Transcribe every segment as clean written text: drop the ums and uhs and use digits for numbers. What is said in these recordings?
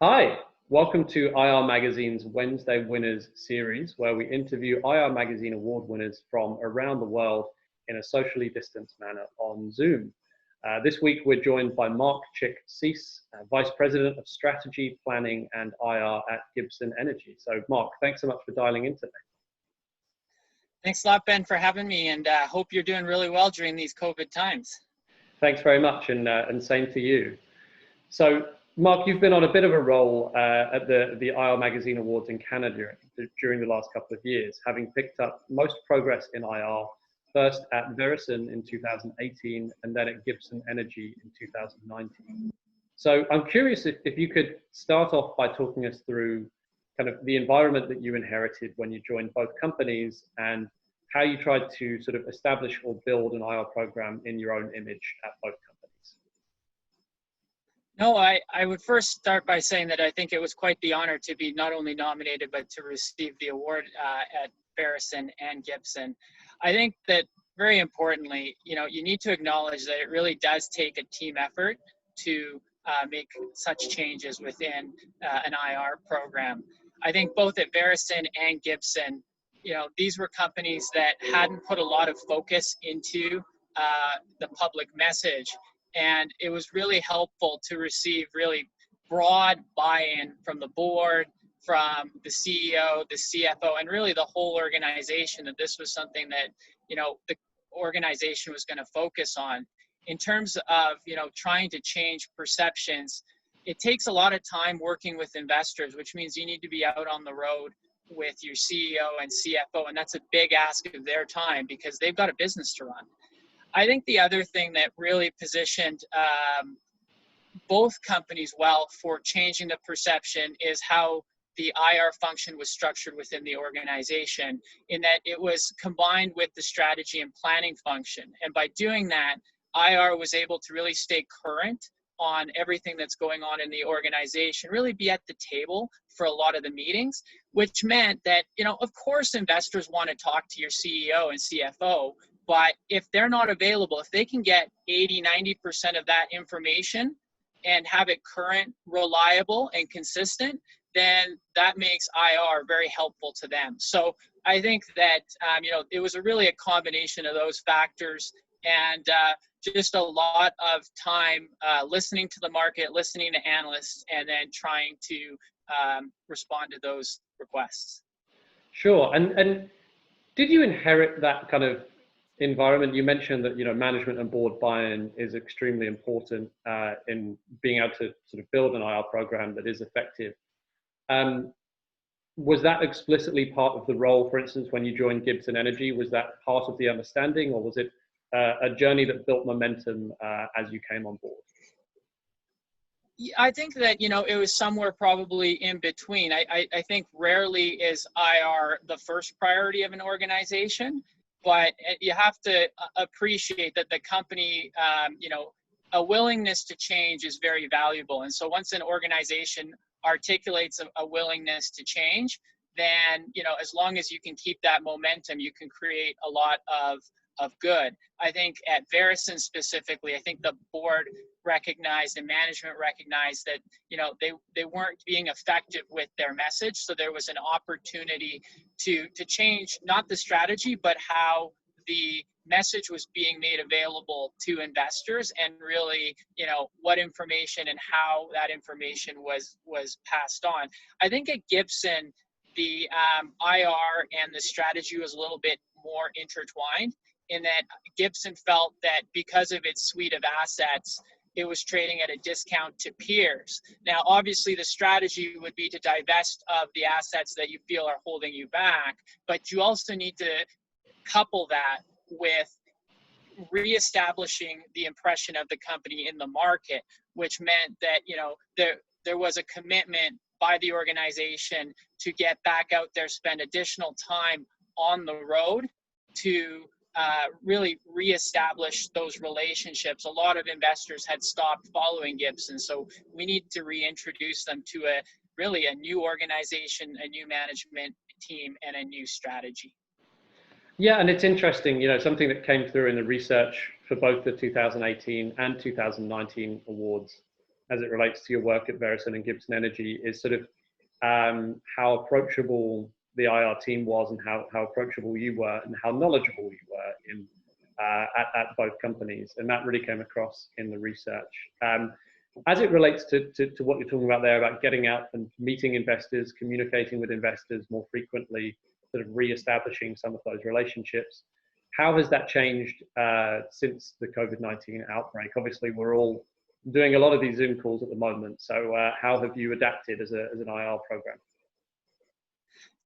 Hi, welcome to IR Magazine's Wednesday Winners series, where we interview IR Magazine award winners from around the world in a socially distanced manner on Zoom. This week, we're joined by Mark Chyc-Cies, Vice President of Strategy, Planning and IR at Gibson Energy. So, Mark, thanks so much for dialing in today. Thanks a lot, Ben, for having me, and hope you're doing really well during these COVID times. Thanks very much, and same to you. So, Mark, you've been on a bit of a roll at the IR Magazine Awards in Canada during the last couple of years, having picked up most progress in IR, first at Veresen in 2018 and then at Gibson Energy in 2019. So I'm curious if you could start off by talking us through kind of the environment that you inherited when you joined both companies and how you tried to sort of establish or build an IR program in your own image at both companies. No, I would first start by saying that I think it was quite the honor to be not only nominated, but to receive the award at Veresen and Gibson. I think that very importantly, you need to acknowledge that it really does take a team effort to make such changes within an IR program. I think both at Veresen and Gibson, these were companies that hadn't put a lot of focus into the public message. And it was really helpful to receive really broad buy-in from the board, from the CEO, the CFO, and really the whole organization that this was something that, the organization was going to focus on. In terms of, trying to change perceptions, it takes a lot of time working with investors, which means you need to be out on the road with your CEO and CFO, and that's a big ask of their time because they've got a business to run. I think the other thing that really positioned both companies well for changing the perception is how the IR function was structured within the organization, in that it was combined with the strategy and planning function. And by doing that, IR was able to really stay current on everything that's going on in the organization, really be at the table for a lot of the meetings, which meant that, of course, investors want to talk to your CEO and CFO, but if they're not available, if they can get 80–90% of that information and have it current, reliable, and consistent, then that makes IR very helpful to them. So I think that, it was really a combination of those factors and just a lot of time listening to the market, listening to analysts, and then trying to respond to those requests. Sure. And did you inherit that kind of environment? You mentioned that management and board buy-in is extremely important in being able to sort of build an IR program that is effective. Was that explicitly part of the role, for instance, when you joined Gibson Energy? Was that part of the understanding, or was it a journey that built momentum as you came on board? I think that, it was somewhere probably in between. I think rarely is IR the first priority of an organization, but you have to appreciate that the company, a willingness to change is very valuable. And so once an organization articulates a willingness to change, then, as long as you can keep that momentum, you can create a lot of good. I think at Veresen specifically, I think the board recognized and management recognized that, they weren't being effective with their message. So there was an opportunity to change, not the strategy, but how the message was being made available to investors, and really, what information and how that information was passed on. I think at Gibson, the IR and the strategy was a little bit more intertwined, in that Gibson felt that because of its suite of assets, it was trading at a discount to peers. Now, obviously, the strategy would be to divest of the assets that you feel are holding you back, but you also need to couple that with reestablishing the impression of the company in the market, which meant that, there was a commitment by the organization to get back out there, spend additional time on the road to really reestablish those relationships. A lot of investors had stopped following Gibson, so we need to reintroduce them to a new organization, a new management team, and a new strategy. Yeah, and it's interesting, something that came through in the research for both the 2018 and 2019 awards as it relates to your work at Veresen and Gibson Energy is sort of how approachable the IR team was, and how approachable you were, and how knowledgeable you were in at both companies, and that really came across in the research. As it relates to what you're talking about there about getting out and meeting investors, communicating with investors more frequently, sort of re-establishing some of those relationships, how has that changed since the COVID-19 outbreak? Obviously, we're all doing a lot of these Zoom calls at the moment. So how have you adapted as an IR program?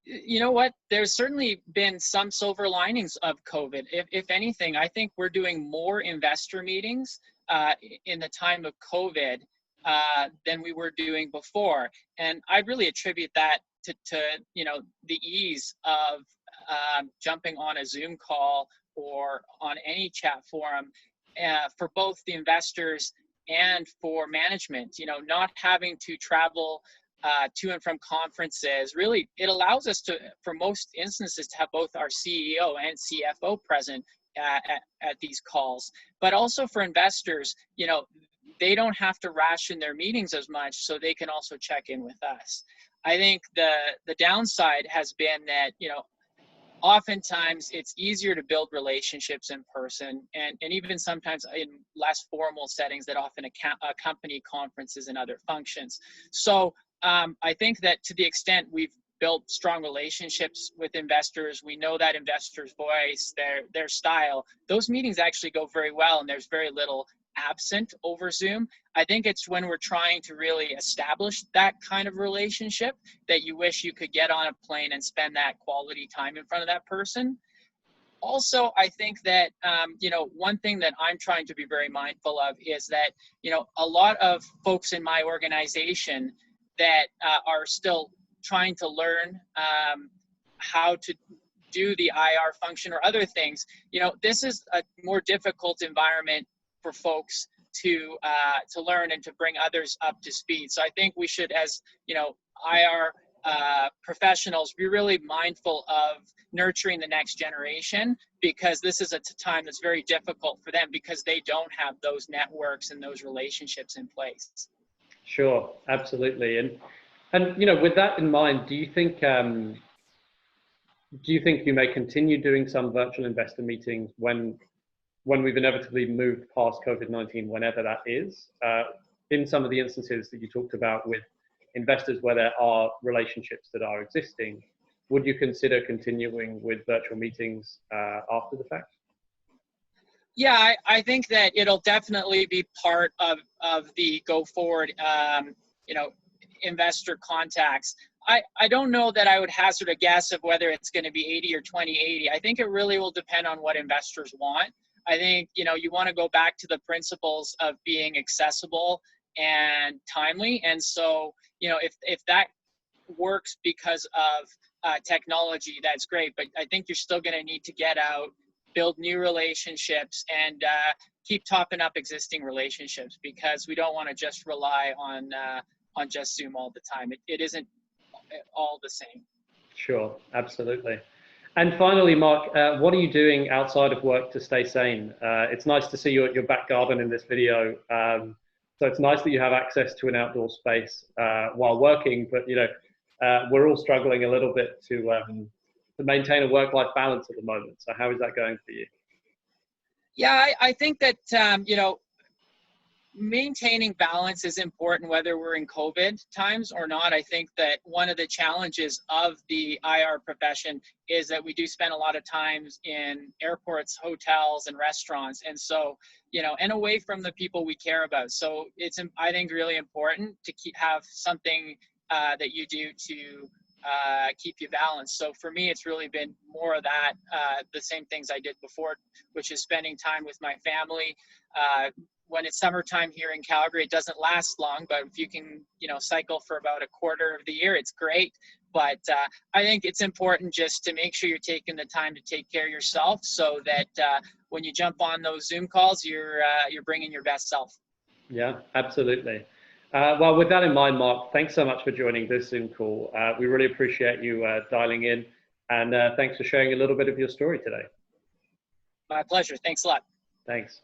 You know what? There's certainly been some silver linings of COVID. If anything, I think we're doing more investor meetings in the time of COVID than we were doing before. And I really attribute that to the ease of jumping on a Zoom call or on any chat forum for both the investors and for management. Not having to travel to and from conferences. Really, it allows us to, for most instances, to have both our CEO and CFO present at these calls. But also for investors, they don't have to ration their meetings as much, so they can also check in with us. I think the downside has been that, oftentimes it's easier to build relationships in person, and even sometimes in less formal settings that often accompany conferences and other functions. So I think that to the extent we've built strong relationships with investors, we know that investors' voice, their style, those meetings actually go very well, and there's very little absent over Zoom. I think it's when we're trying to really establish that kind of relationship that you wish you could get on a plane and spend that quality time in front of that person. Also, I think that, one thing that I'm trying to be very mindful of is that, a lot of folks in my organization that are still trying to learn how to do the IR function or other things, this is a more difficult environment for folks to learn and to bring others up to speed. So I think we should, as IR professionals, be really mindful of nurturing the next generation, because this is a time that's very difficult for them because they don't have those networks and those relationships in place. Sure, absolutely. And with that in mind, do you think you may continue doing some virtual investor meetings when we've inevitably moved past COVID-19, whenever that is, in some of the instances that you talked about with investors where there are relationships that are existing? Would you consider continuing with virtual meetings after the fact? Yeah, I think that it'll definitely be part of the go forward, investor contacts. I don't know that I would hazard a guess of whether it's going to be 80 or 20/80. I think it really will depend on what investors want. I think, you want to go back to the principles of being accessible and timely. And so, if that works because of technology, that's great. But I think you're still going to need to get out, build new relationships, and keep topping up existing relationships, because we don't want to just rely on just Zoom all the time. It isn't all the same. Sure, absolutely. And finally, Mark, what are you doing outside of work to stay sane? It's nice to see you at your back garden in this video. So it's nice that you have access to an outdoor space while working, but we're all struggling a little bit to maintain a work-life balance at the moment. So how is that going for you? Yeah, I think that, maintaining balance is important whether we're in COVID times or not. I think that one of the challenges of the IR profession is that we do spend a lot of time in airports, hotels, and restaurants. And so, and away from the people we care about. So it's, I think, really important to have something that you do to keep you balanced. So for me, it's really been more of that, the same things I did before, which is spending time with my family. When it's summertime here in Calgary, it doesn't last long, but if you can, cycle for about a quarter of the year, it's great. But I think it's important just to make sure you're taking the time to take care of yourself, so that when you jump on those Zoom calls, you're bringing your best self. Yeah, absolutely. Well, with that in mind, Mark, thanks so much for joining this Zoom call. We really appreciate you dialing in, and thanks for sharing a little bit of your story today. My pleasure. Thanks a lot. Thanks.